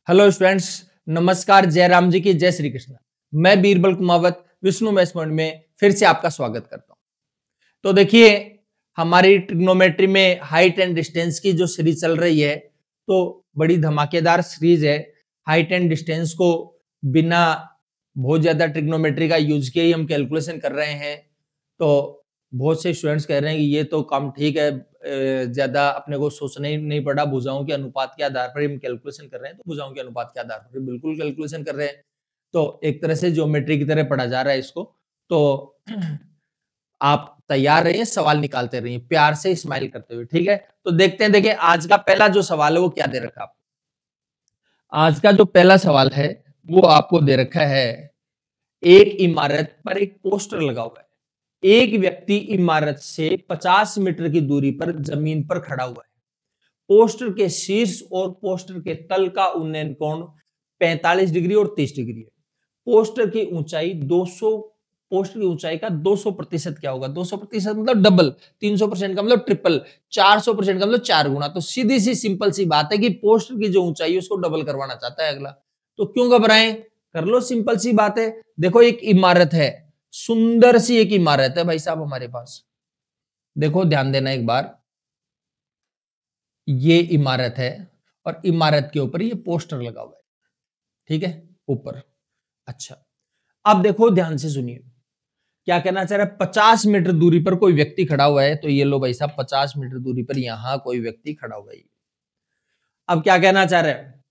Hello students, नमस्कार। जय राम जी की जय श्री कृष्ण। मैं बीरबल कुमावत विष्णु मैथ्स पॉइंट में फिर से आपका स्वागत करता हूं। तो देखिए, हमारी ट्रिग्नोमेट्री में हाइट एंड डिस्टेंस की जो सीरीज चल रही है, तो बड़ी धमाकेदार सीरीज है। हाइट एंड डिस्टेंस को बिना बहुत ज्यादा ट्रिग्नोमेट्री का यूज किए ही हम कैलकुलेशन कर रहे हैं। तो बहुत से स्टूडेंट्स कह रहे हैं कि ये तो काम ठीक है, ज्यादा अपने को सोचना ही नहीं पड़ा, भुजाओं के अनुपात के आधार पर हम कैलकुलेशन कर रहे हैं। तो भुजाओं के अनुपात के आधार पर बिल्कुल कैलकुलेशन कर रहे हैं। तो एक तरह से ज्योमेट्री की तरह पढ़ा जा रहा है इसको। तो आप तैयार रहिए, सवाल निकालते रहिए, प्यार से स्माइल करते हुए, ठीक है। तो देखते हैं, देखिए आज का पहला जो सवाल है वो क्या दे रखा है आपको। आज का जो पहला सवाल है वो आपको दे रखा है, एक इमारत पर एक पोस्टर लगा हुआ है। एक व्यक्ति इमारत से 50 मीटर की दूरी पर जमीन पर खड़ा हुआ है। पोस्टर के शीर्ष और पोस्टर के तल का उन्नयन कोण 45 डिग्री और 30 डिग्री है। पोस्टर की ऊंचाई 200, पोस्टर की ऊंचाई का 200% क्या होगा? 200% मतलब डबल, 300% का मतलब ट्रिपल, 400% का मतलब 4 गुना। तो सीधी सी सिंपल सी बात है कि पोस्टर की जो ऊंचाई है उसको डबल करवाना चाहता है अगला। तो क्यों घबराएं, कर लो, सिंपल सी बात है। देखो, एक इमारत है, सुंदर सी एक इमारत है भाई साहब हमारे पास। देखो ध्यान देना एक बार, ये इमारत है और इमारत के ऊपर ये पोस्टर लगा हुआ है, ठीक है, ऊपर। अच्छा, अब देखो ध्यान से सुनिए, क्या कहना चाह रहा है? 50 मीटर दूरी पर कोई व्यक्ति खड़ा हुआ है। तो ये लो भाई साहब, 50 मीटर दूरी पर यहां कोई व्यक्ति खड़ा हुआ है। अब क्या कहना चाह रहा है?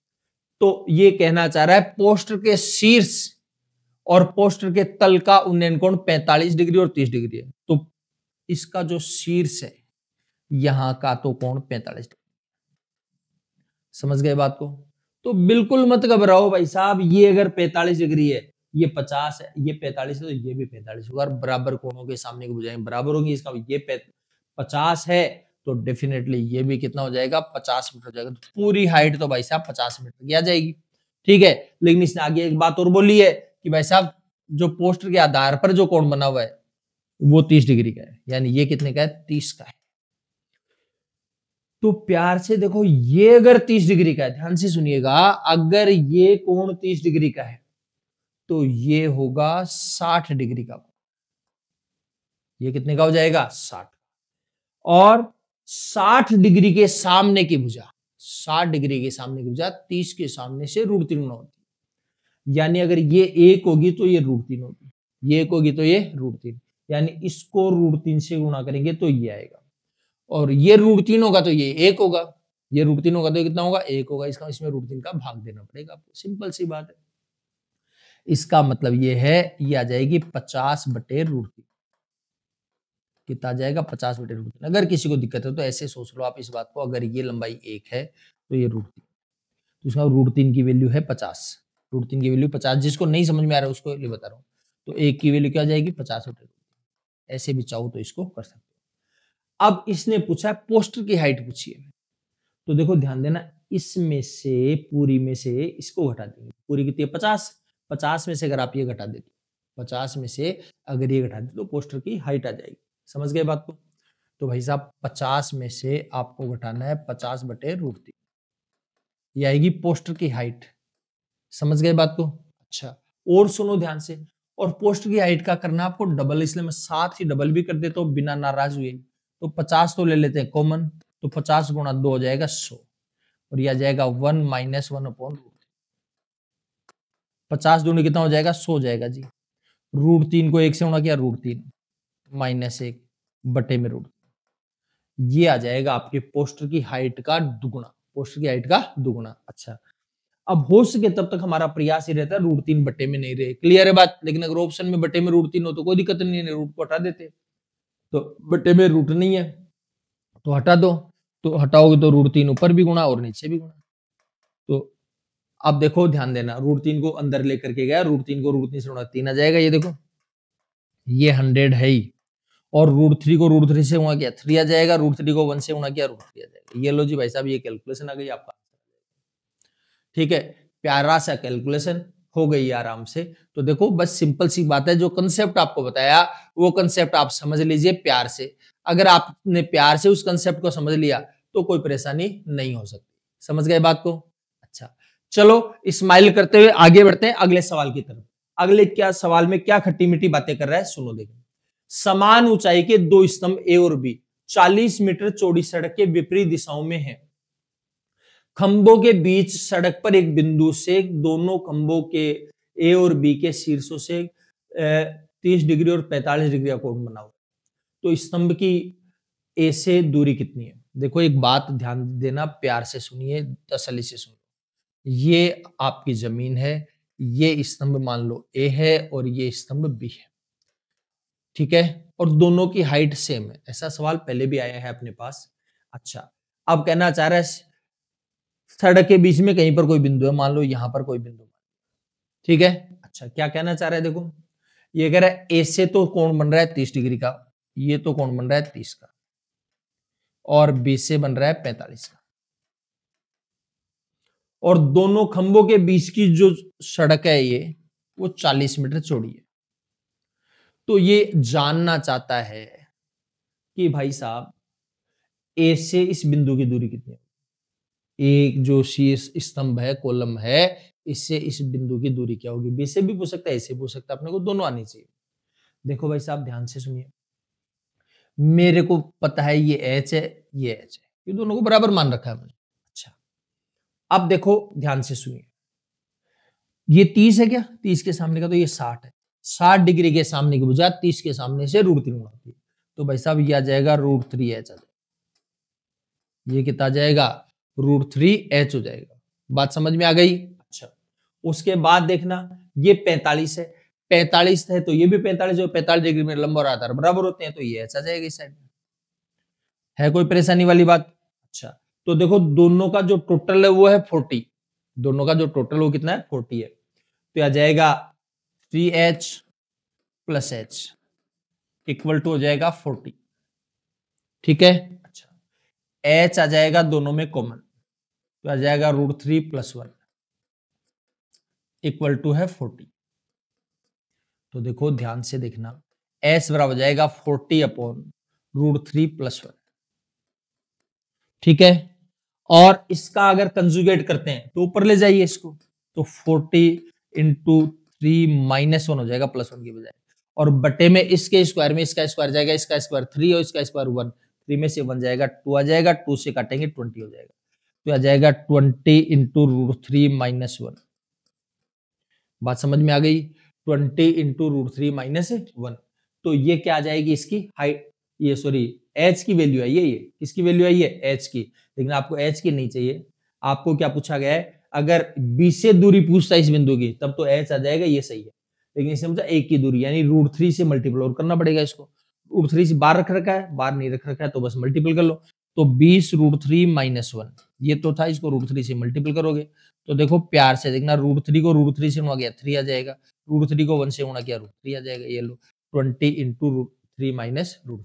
तो ये कहना चाह रहा है पोस्टर के शीर्ष और पोस्टर के तल का उन्नयन कोण 45 डिग्री और 30 डिग्री है। तो इसका जो शीर्ष है यहां का तो कोण 45 डिग्री। समझ गए बात को? तो बिल्कुल मत घबराओ भाई साहब, ये अगर 45 डिग्री है, ये 50 है, ये 45 है, तो ये भी 45 होगा। बराबर कोणों के सामने की भुजाएं बराबर होंगी। इसका ये 50 है तो डेफिनेटली ये भी कितना हो जाएगा? 50 मीटर हो जाएगा। तो पूरी हाइट तो भाई साहब 50 मीटर की आ जाएगी, ठीक है। लेकिन इसने आगे एक बात और बोली है कि भाई साहब जो पोस्टर के आधार पर जो कोण बना हुआ है वो 30 डिग्री का है, यानी ये कितने का है? 30 का है। तो प्यार से देखो, ये अगर 30 डिग्री का है, ध्यान से सुनिएगा, अगर ये कोण 30 डिग्री का है तो ये होगा 60 डिग्री का। ये कितने का हो जाएगा? 60। और 60 डिग्री के सामने की भुजा, 60 डिग्री के सामने की भुजा 30 के सामने से √3 गुना होती है। यानी अगर ये 1 होगी तो ये √3 होगी, ये 1 होगी तो ये √3, यानी इसको √3 से गुणा करेंगे तो ये आएगा। और ये √3 होगा तो ये 1 होगा, ये √3 होगा तो कितना होगा? 1 होगा। इसका इसमें √3 का भाग देना पड़ेगा आपको, सिंपल सी बात है। इसका मतलब ये है, ये आ जाएगी 50/√3। कितना आ जाएगा? 50/√3। अगर किसी को दिक्कत है तो ऐसे सोच लो आप इस बात को, अगर ये लंबाई 1 है तो ये √3, तो इसका √3 की वैल्यू है 50। √3 की वैल्यू 50, जिसको नहीं समझ में आ रहा है उसको लिए बता रहा हूँ। तो 1 की वैल्यू क्या आ जाएगी? 50/√3। ऐसे भी चाहो तो इसको कर सकते हो। अब इसने पूछा पोस्टर की हाइट पूछी है। तो देखो ध्यान देना, इसमें से पूरी में से इसको घटा देंगे। पूरी कितनी है? 50। 50 में से अगर आप ये घटा देते, 50 में से अगर ये घटा दे तो पोस्टर की हाइट आ जाएगी। समझ गए बात को? तो भाई साहब 50 में से आपको घटाना है 50/√3, ये आएगी पोस्टर की हाइट। समझ गए बात को? अच्छा, और सुनो ध्यान से, और पोस्टर की हाइट का करना आपको डबल, इसलिए मैं साथ ही डबल भी कर देता हूँ बिना नाराज हुए। तो 50 तो ले लेते हैं कॉमन, तो 50 गुणा 2 हो जाएगा 100, और यह आ जाएगा 1 - 1/√3। 50 दूनी कितना हो जाएगा? 100 हो जाएगा जी। √3 को 1 से गुणा किया, √3 -1/√3, ये आ जाएगा आपके पोस्टर की हाइट का दुगुना, पोस्टर की हाइट का दुगुना। अच्छा, अब हो सके तब तक हमारा प्रयास ही रहता है √3 बटे में नहीं रहे, क्लियर है बात। लेकिन अगर ऑप्शन में बटे में √3 हो तो कोई दिक्कत नहीं है, रूट को हटा देते। तो बटे में रूट नहीं है तो हटा दो, तो हटाओगे तो √3 ऊपर भी गुणा और नीचे भी गुणा। तो अब देखो ध्यान देना, √3 को अंदर लेकर के गया, √3 को √3 से गुणा 3 आ जाएगा। ये देखो, ये 100 है ही, और √3 को √3 से गुणा किया 3 आ जाएगा, √3 को 1 से गुणा किया √3 आ जाएगा। ये लो जी भाई साहब, ये कैलकुलेशन आ गई आपका, ठीक है। प्यारा सा कैलकुलेशन हो गई आराम से। तो देखो बस सिंपल सी बात है, जो कंसेप्ट आपको बताया वो कंसेप्ट आप समझ लीजिए प्यार से। अगर आपने प्यार से उस कंसेप्ट को समझ लिया तो कोई परेशानी नहीं हो सकती। समझ गए बात को? अच्छा, चलो स्माइल करते हुए आगे बढ़ते हैं अगले सवाल की तरफ। अगले क्या सवाल में क्या खट्टी मीठी बातें कर रहा है, सुनो देखो। समान ऊंचाई के दो स्तंभ ए और बी 40 मीटर चौड़ी सड़क के विपरीत दिशाओं में हैं। खंभों के बीच सड़क पर एक बिंदु से दोनों खंभों के ए और बी के शीर्षों से 30 डिग्री और 45 डिग्री का कोण बना हुआ। तो स्तंभ की ए से दूरी कितनी है? देखो एक बात ध्यान देना, प्यार से सुनिए, तसल्ली से सुनिए। ये आपकी जमीन है, ये स्तंभ मान लो ए है और ये स्तंभ बी है, ठीक है, और दोनों की हाइट सेम है। ऐसा सवाल पहले भी आया है अपने पास। अच्छा, अब कहना चाह रहा है सड़क के बीच में कहीं पर कोई बिंदु है, मान लो यहां पर कोई बिंदु, ठीक है। अच्छा, क्या कहना चाह रहा है, देखो ये कह रहा है ए से तो कोण बन रहा है 30 डिग्री का, ये तो कोण बन रहा है 30 का, और बी से बन रहा है 45 का, और दोनों खंभों के बीच की जो सड़क है ये वो 40 मीटर चौड़ी है। तो ये जानना चाहता है कि भाई साहब ए से इस बिंदु की दूरी कितनी है। एक जो शीर्ष स्तंभ है, कॉलम है, इससे इस बिंदु की दूरी क्या होगी। बी से भी पूछ सकता है, ए से पूछ सकता है, अपने को दोनों आनी चाहिए। देखो भाई साहब ध्यान से सुनिए, मेरे को पता है ये एच है, ये एच है, ये दोनों को बराबर मान रखा है मैंने। अच्छा, अब देखो ध्यान से सुनिए, ये 30 है क्या, 30 के सामने का तो ये 60 है। 60 डिग्री के सामने की भुजा 30 के सामने से √3 गुणा होती है, तो भाई साहब ये आ जाएगा √3h आ जाएगा। ये कितना आ जाएगा, √3h हो जाएगा। बात समझ में आ गई। अच्छा, उसके बाद देखना ये 45 है, 45 है तो ये भी 45 है, 45 डिग्री में लंब और आधार बराबर होते हैं, तो ये ऐसा जाएगा इस साइड में। है कोई परेशानी वाली बात? अच्छा, तो देखो दोनों का जो टोटल है वो है 40, दोनों का जो टोटल वो कितना है 40 है, तो आ जाएगा 3h + h इक्वल टू हो जाएगा 40, ठीक है। अच्छा, h आ जाएगा दोनों में कॉमन, तो आ जाएगा √3 + 1 इक्वल टू है 40। तो देखो ध्यान से देखना, s बराबर हो जाएगा 40/√3 + 1, ठीक है। और इसका अगर कंजुगेट करते हैं तो ऊपर ले जाइए इसको, तो 40 × 3 - 1 हो जाएगा +1 की बजाय, और बटे में इसके स्क्वायर में इसका स्क्वायर जाएगा, इसका स्क्वायर 3 और इसका स्क्वायर 1, 3 में से 1 जाएगा 2 आ जाएगा, 2 से काटेंगे 20 हो जाएगा, तो आ जाएगा 20 × √3 - 1। बात समझ में आ गई, 20 × √3 - 1। तो ये क्या आ जाएगी इसकी हाइट, ये सॉरी h की वैल्यू आई है, ये किसकी वैल्यू आई है, h की। लेकिन आपको h की नहीं चाहिए, आपको क्या पूछा गया है, अगर b से दूरी पूछता है इस बिंदु की तब तो h आ जाएगा, ये सही है। लेकिन इसमें मुझे एक की दूरी यानी √3 से मल्टीपल और करना पड़ेगा इसको। √3 से बाहर रख रखा है, बाहर नहीं रख रखा है तो बस मल्टीपल कर लो, तो 20 √3 - 1 ये तो था, इसको √3 से मल्टीपल करोगे तो देखो प्यार से देखना, √3 को √3 से गुणा किया 3 आ जाएगा, √3 को 1 से गुणा किया √3 आ जाएगा। ये लो 20 × √3 - √3,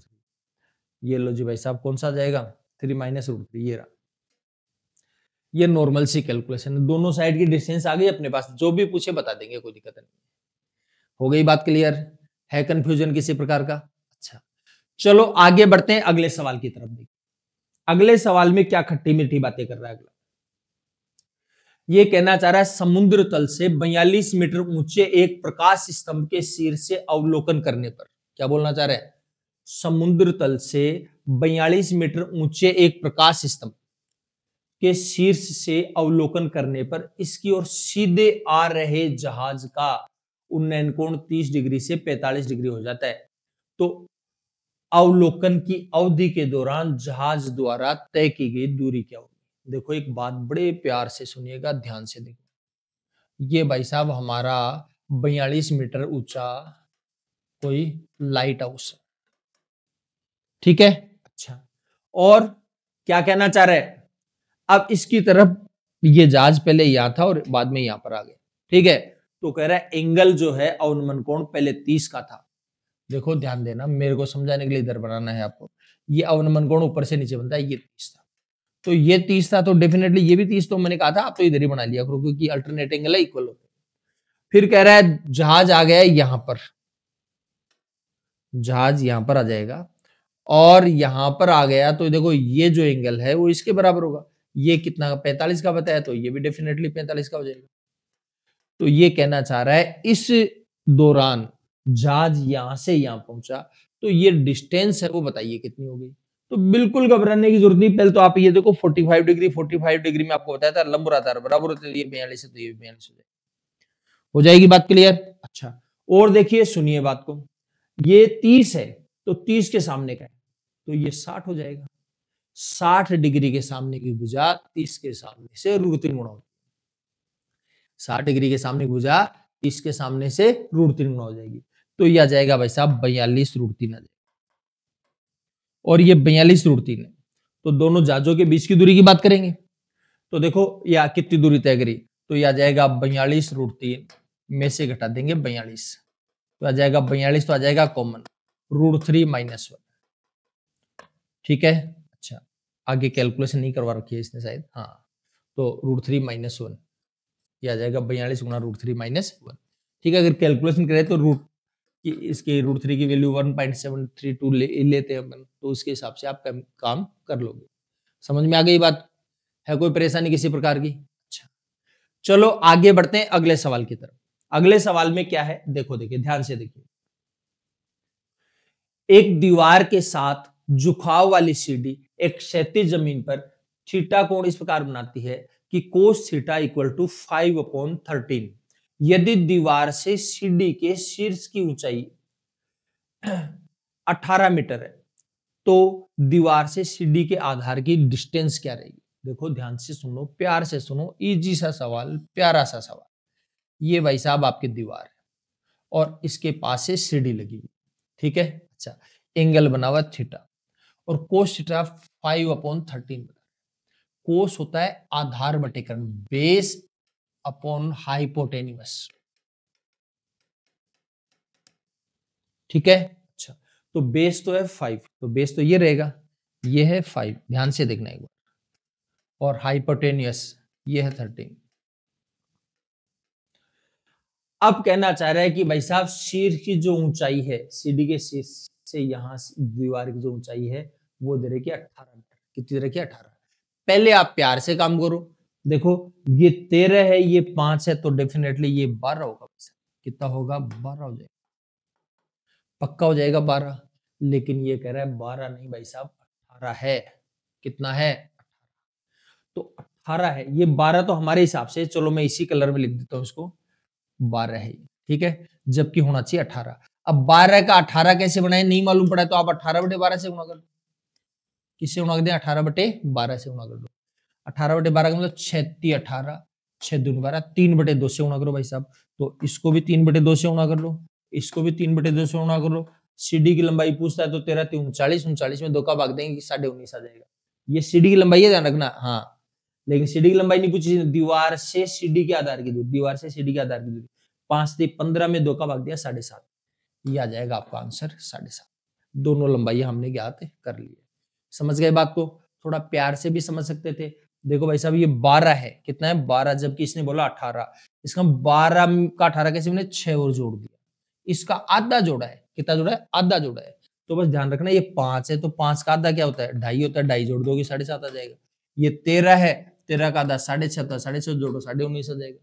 ये लो जी भाई साहब कौन सा आ जाएगा 3 - √3, ये रहा। ये नॉर्मल सी कैलकुलेशन है, दोनों साइड की डिस्टेंस आ गई अपने पास, जो भी पूछे बता देंगे, कोई दिक्कत नहीं। हो गई बात क्लियर? है कंफ्यूजन किसी प्रकार का? अच्छा, चलो आगे बढ़ते हैं अगले सवाल की तरफ। देखिए अगले सवाल में क्या खट्टी मीठी बातें कर रहा है अगला। ये कहना चाह रहा है समुद्र तल से 42 मीटर ऊंचे एक प्रकाश स्तंभ के शीर्ष से अवलोकन करने पर, क्या बोलना चाह रहा है, समुद्र तल से 42 मीटर ऊंचे एक प्रकाश स्तंभ के शीर्ष से अवलोकन करने पर इसकी ओर सीधे आ रहे जहाज का उन्नयन कोण 30 डिग्री से 45 डिग्री हो जाता है। तो अवलोकन की अवधि के दौरान जहाज द्वारा तय की गई दूरी क्या होगी। देखो एक बात बड़े प्यार से सुनिएगा, ध्यान से देखो, ये भाई साहब हमारा 42 मीटर ऊंचा कोई लाइट हाउस है, ठीक है। अच्छा, और क्या कहना चाह रहे हैं, अब इसकी तरफ ये जहाज पहले यहां था और बाद में यहां पर आ गया, ठीक है। तो कह रहा है एंगल जो है अवनमन कोण पहले 30 का था। देखो ध्यान देना, मेरे को समझाने के लिए इधर बनाना है आपको, ये अवनमन कोण ऊपर से नीचे बनता है, ये 30 था, तो ये 30 था तो डेफिनेटली ये भी 30, तो मैंने कहा था आप तो इधर ही बना लिया करो क्योंकि अल्टरनेट एंगल है, इक्वल होते हैं। फिर कह रहा है जहाज आ गया यहां पर, जहाज यहां पर आ जाएगा और यहां पर आ गया तो देखो ये जो एंगल है वो इसके बराबर होगा, ये कितना 45 का बताया, तो ये भी डेफिनेटली 45 का हो जाएगा। तो ये कहना चाह रहा है इस दौरान जहाज यहां से यहां पहुंचा, तो ये डिस्टेंस है वो बताइए कितनी हो गई। तो बिल्कुल घबराने की जरूरत नहीं, पहले तो आप ये देखो 45 डिग्री, 45 डिग्री में आपको बताया था लंब रहा था बराबर होते, ये 42 है तो ये 42 हो जाएगी। बात क्लियर? अच्छा, और देखिए सुनिए बात को, ये 30 है तो 30 के सामने का है तो ये 60 हो जाएगा। 60 डिग्री के सामने की भुजा 30 के सामने से √3 गुना होगी। 60 डिग्री के सामने की भुजा 30 के सामने से √3 गुना हो जाएगी। तो ये आ जाएगा भाई साहब 42 √3 आ जाएगा। और ये 42 √3 है। तो दोनों जहाजों के बीच की दूरी की बात करेंगे तो देखो या कितनी दूरी तय करी, तो ये आ जाएगा 42 √3 में से घटा देंगे 42, तो आ जाएगा 42, तो आ जाएगा कॉमन √3 - 1। ठीक है। अच्छा, आगे कैलकुलेशन नहीं करवा रखी है इसने शायद, हाँ, तो √3 - 1 ये आ जाएगा 42 गुना √3 - 1। ठीक है, अगर कैलकुलेशन करें तो इसके √3 की वैल्यू 1.732 लेते हैं अपन, तो उसके हिसाब से आप काम कर लोगे। समझ में आ गई बात? है कोई परेशानी किसी प्रकार की? अच्छा, चलो आगे बढ़ते हैं अगले सवाल की तरफ। अगले सवाल में क्या है, देखो देखिए ध्यान से देखिए। एक दीवार के साथ झुकाव वाली सीढ़ी एक क्षैतिज जमीन पर थीटा कोण इस प्रकार बनाती है कि कोस थीटा इक्वल टू 5/13। यदि दीवार से सीढ़ी के शीर्ष की ऊंचाई 18 मीटर है, तो दीवार से सीढ़ी के आधार की डिस्टेंस क्या रहेगी? देखो ध्यान से सुनो, प्यार से सुनो, इजी सा सवाल, प्यारा सा सवाल। ये भाई साहब आपकी दीवार है और इसके पास से सीढ़ी लगी हुई, ठीक है। अच्छा, एंगल बना हुआ थीटा और कोस थीटा 5/13। कोस होता है आधार बटे कर्ण, बेस अपॉन हाइपोटेन्यूस, ठीक है। अच्छा, तो बेस तो है 5, तो बेस तो ये रहेगा, ये है 5, ध्यान से देखना एक बार, और हाइपोटेन्यूस ये है 13। अब कहना चाह रहा है कि भाई साहब शीर्ष की जो ऊंचाई है, सीढ़ी के शीर्ष से यहां दीवार की जो ऊंचाई है वो दे रखी है 18 मीटर। कितनी दे रखी है? 18। पहले आप प्यार से काम करो, देखो ये 13 है, ये 5 है, तो डेफिनेटली ये 12 होगा। कितना होगा? 12 हो जाएगा, पक्का हो जाएगा 12। लेकिन ये कह रहा है 12 नहीं भाई साहब, 18 है। कितना है? 18। तो 18 है, ये 12 तो हमारे हिसाब से, चलो मैं इसी कलर में लिख देता हूं इसको, 12 है, ठीक है, जबकि होना चाहिए 18। अब 12 का 18 कैसे बनाए नहीं मालूम पड़ा, तो आप 18/12 से गुणा कर दो। किससे गुणा कर दें? 18/12 से गुणा कर दो। 18/12 का मतलब 36 18, 6×2 = 12, 3/2 से गुणा करो भाई साहब। तो इसको भी 3/2 से गुणा कर लो, इसको भी 3/2 से गुणा कर लो। सीढ़ी की लंबाई पूछता है तो 13 3 39, 39 में 2 का भाग देंगे 19.5 आ जाएगा। ये सीढ़ी की लंबाई है, ध्यान रखना। हाँ, लेकिन सीढ़ी की लंबाई नहीं पूछी, दीवार से सीढ़ी के आधार की दूरी, दीवार से सीढ़ी के आधार की दूरी 5 3 15 में 2 का भाग दिया 7.5, ये आ जाएगा आपका आंसर 7.5। दोनों लंबाई हमने ज्ञात कर ली है। समझ गए बात को? थोड़ा प्यार से भी समझ सकते थे। देखो भाई साहब ये 12 है, कितना है? 12, जबकि इसने बोला 18। इसका 12 का 18 कैसे मैंने 6 और जोड़ दिया, इसका आधा जोड़ा है। कितना जोड़ा है? आधा जोड़ा है। तो बस ध्यान रखना, ये 5 है तो 5 का आधा क्या होता है? 2.5 होता है, 2.5 जोड़ दोगे 7.5 आ जाएगा। ये 13 है, 13 का आधा 6.5 होता है, 6.5 जोड़ो 19.5 आ जाएगा।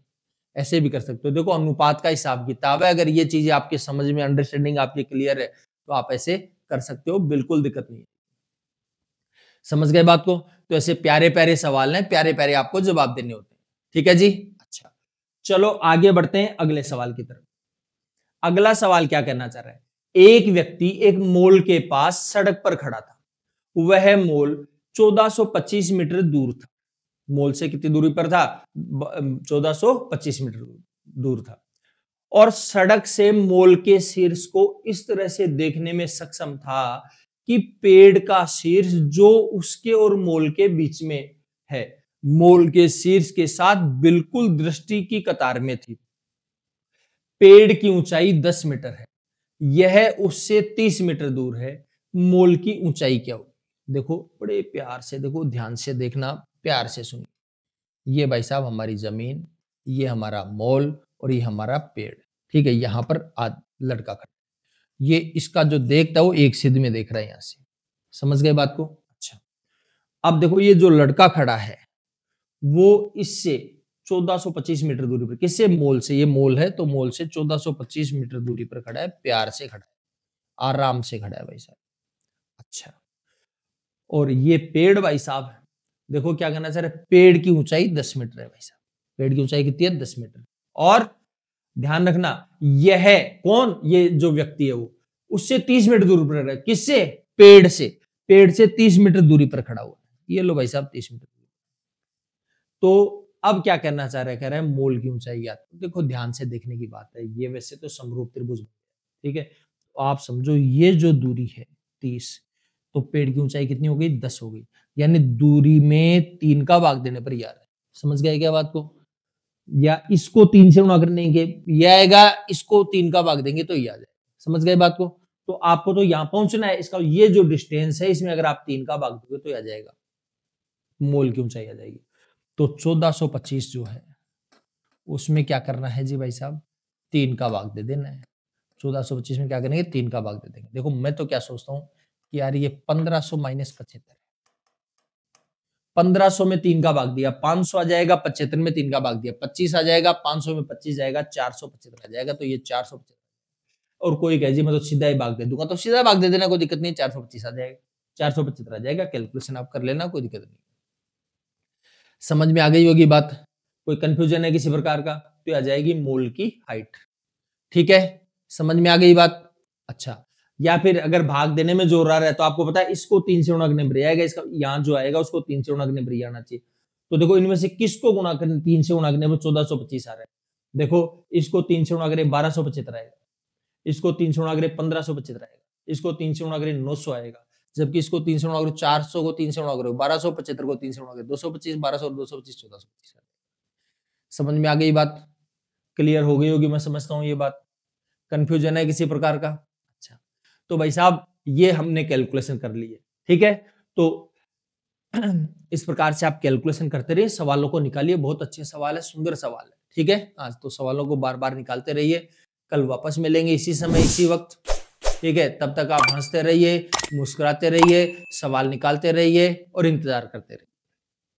ऐसे भी कर सकते हो। देखो अनुपात का हिसाब किताब है, अगर ये चीजें आपके समझ में, अंडरस्टैंडिंग आपकी क्लियर है तो आप ऐसे कर सकते हो, बिल्कुल दिक्कत नहीं है। समझ गए बात को? तो ऐसे प्यारे प्यारे सवाल हैं, प्यारे प्यारे आपको जवाब देने होते हैं। ठीक है जी। अच्छा, चलो आगे बढ़ते हैं अगले सवाल की तरफ। अगला सवाल क्या कहना चाह रहा है? एक व्यक्ति एक मॉल के पास सड़क पर खड़ा था। वह मॉल 1425 मीटर दूर था। मॉल से कितनी दूरी पर था? 1425 मीटर दूर था, और सड़क से मॉल के शीर्ष को इस तरह से देखने में सक्षम था कि पेड़ का शीर्ष जो उसके और मॉल के बीच में है, मॉल के शीर्ष के साथ बिल्कुल दृष्टि की कतार में थी। पेड़ की ऊंचाई 10 मीटर है, यह उससे 30 मीटर दूर है। मॉल की ऊंचाई क्या होगी? देखो बड़े प्यार से देखो, ध्यान से देखना, प्यार से सुनिए। ये भाई साहब हमारी जमीन, ये हमारा मॉल और ये हमारा पेड़, ठीक है। यहां पर लड़का खड़ा, ये इसका जो देखता है वो एक सिद्ध में देख रहा है यहां से। समझ गए बात को? अच्छा, अब देखो ये जो लड़का खड़ा है, वो इससे 1425 मीटर दूरी पर, किससे? मोल से। ये मोल है तो मोल से 1425 मीटर दूरी पर खड़ा है, प्यार से खड़ा है, आराम से खड़ा है भाई साहब। अच्छा, और ये पेड़ भाई साहब देखो क्या कहना चाह रहे, पेड़ की ऊंचाई 10 मीटर है भाई साहब। पेड़ की ऊंचाई कितनी है? 10 मीटर। और ध्यान रखना, यह कौन? ये जो व्यक्ति है वो उससे 30 मीटर दूरी पर खड़ा है, किससे? पेड़ से। पेड़ से 30 मीटर दूरी पर खड़ा हुआ है। ये लो भाई साहब 30 मीटर। तो अब क्या करना चाह रहे हैं? कह रहे हैं मोल की ऊंचाई याद। देखो ध्यान से देखने की बात है, ये वैसे तो समरूप त्रिभुज, ठीक है, तो आप समझो ये जो दूरी है 30, तो पेड़ की ऊंचाई कितनी हो गई? 10 हो गई। यानी दूरी में 3 का भाग देने पर याद है। समझ गए क्या बात को? या इसको 3 से गुणा करने के ये आएगा, इसको 3 का भाग देंगे तो ये आ जाएगा। समझ गए बात को? तो आपको तो यहां पहुंचना है, इसका ये जो डिस्टेंस है इसमें अगर आप 3 का भाग दोगे तो आ जाएगा, मोल की ऊंचाई आ जाएगी। तो 1425 जो है उसमें क्या करना है जी भाई साहब? 3 का भाग दे देना है। 1425 में क्या करेंगे? 3 का भाग दे देंगे। देखो मैं तो क्या सोचता हूँ कि यार ये 1500 माइनस 75, 1500 में 3 का भाग दिया 500 आ जाएगा, 75 में 3 का भाग दिया 25 आ जाएगा, 500 में 25 जाएगा 475 आ जाएगा, तो ये 475। और कोई कहे जी मैं तो सीधा ही भाग दे दूंगा, तो सीधा भाग दे देना, कोई दिक्कत नहीं, 425 आ जाएगा, 475 आ जाएगा। कैलकुलेशन आप कर लेना, कोई दिक्कत नहीं। समझ में आ गई होगी बात? कोई कंफ्यूजन है किसी प्रकार का? तो आ जाएगी मोल की हाइट। ठीक है, समझ में आ गई बात? अच्छा, या फिर अगर भाग देने में जोर आ रहा है तो आपको पता है इसको 3 से गुणा करने पर आएगा, इसका यहाँ जो आएगा उसको 3 से गुणा करने पर आना चाहिए। तो देखो इनमें से किसको गुणा करने, 3 से गुणा करने पर 1425 आ रहा है। देखो इसको 3 से गुणा करें 1275 आएगा, इसको 3 से गुणा करें 1575 आएगा, इसको 3 से गुणा करें 900 आएगा, जबकि इसको 3 से गुणा करो 400 को 3 से गुणा करो 1275 को 3 से गुणा करो 225, 1200 और 225 1425। समझ में आ गई बात? क्लियर हो गई होगी मैं समझता हूँ ये बात। कंफ्यूजन है किसी प्रकार का? अच्छा, तो भाई साहब ये हमने कैलकुलेशन कर ली है। ठीक है, तो इस प्रकार से आप कैलकुलेशन करते रहिए, सवालों को निकालिए। बहुत अच्छे सवाल है, सुंदर सवाल है। ठीक है, आज तो सवालों को बार बार निकालते रहिए। कल वापस मिलेंगे इसी समय इसी वक्त। ठीक है, तब तक आप हंसते रहिए, मुस्कुराते रहिए, सवाल निकालते रहिए और इंतजार करते रहिए।